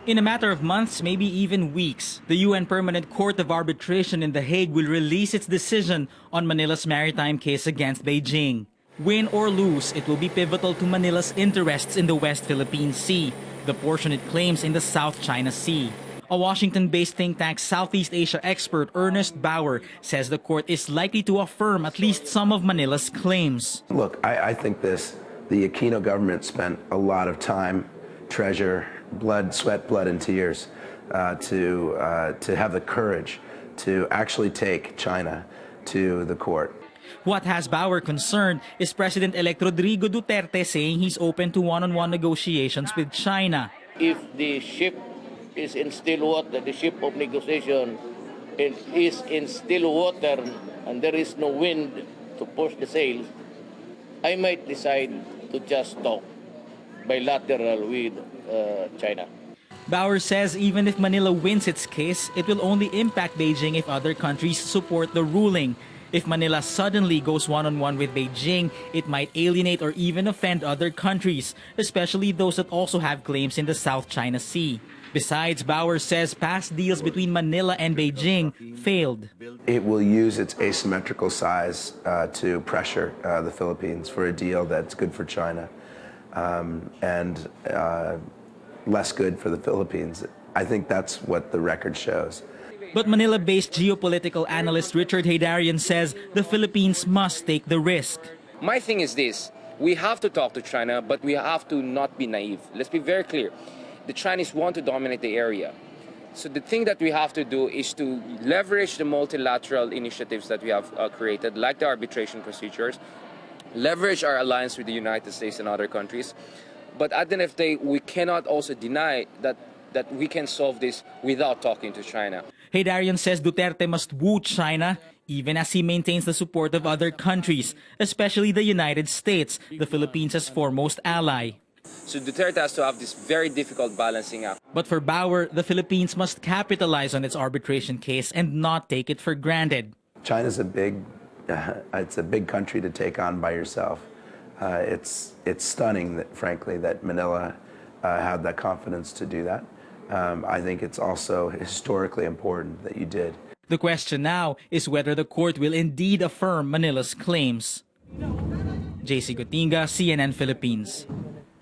In a matter of months, maybe even weeks, the UN Permanent Court of Arbitration in The Hague will release its decision on Manila's maritime case against Beijing. Win or lose, it will be pivotal to Manila's interests in the West Philippine Sea, the portion it claims in the South China Sea. A Washington-based think tank Southeast Asia expert, Ernest Bauer, says the court is likely to affirm at least some of Manila's claims. Look, I think the Aquino government spent a lot of time, treasure, blood, sweat, blood, and tears to have the courage to actually take China to the court. What has Bauer concerned is President-elect Rodrigo Duterte saying he's open to one-on-one negotiations with China. If the ship is in still water, the ship of negotiation is in still water and there is no wind to push the sails, I might decide to just talk bilateral with China. Bauer says even if Manila wins its case, it will only impact Beijing if other countries support the ruling. If Manila suddenly goes one-on-one with Beijing, it might alienate or even offend other countries, especially those that also have claims in the South China Sea. Besides, Bauer says past deals between Manila and Beijing failed. It will use its asymmetrical size to pressure the Philippines for a deal that's good for China and less good for the Philippines. I think that's what the record shows. But Manila-based geopolitical analyst Richard Haydarian says the Philippines must take the risk. My thing is this, we have to talk to China, but we have to not be naive. Let's be very clear. The Chinese want to dominate the area. So the thing that we have to do is to leverage the multilateral initiatives that we have created, like the arbitration procedures, leverage our alliance with the United States and other countries. But at the end of the day, we cannot also deny that we can solve this without talking to China. Haydarian says Duterte must woo China, even as he maintains the support of other countries, especially the United States, the Philippines' foremost ally. So Duterte has to have this very difficult balancing act. But for Bauer, the Philippines must capitalize on its arbitration case and not take it for granted. China's it's a big country to take on by yourself. It's stunning, frankly, that Manila had that confidence to do that. I think it's also historically important that you did. The question now is whether the court will indeed affirm Manila's claims. JC Gotinga, CNN Philippines.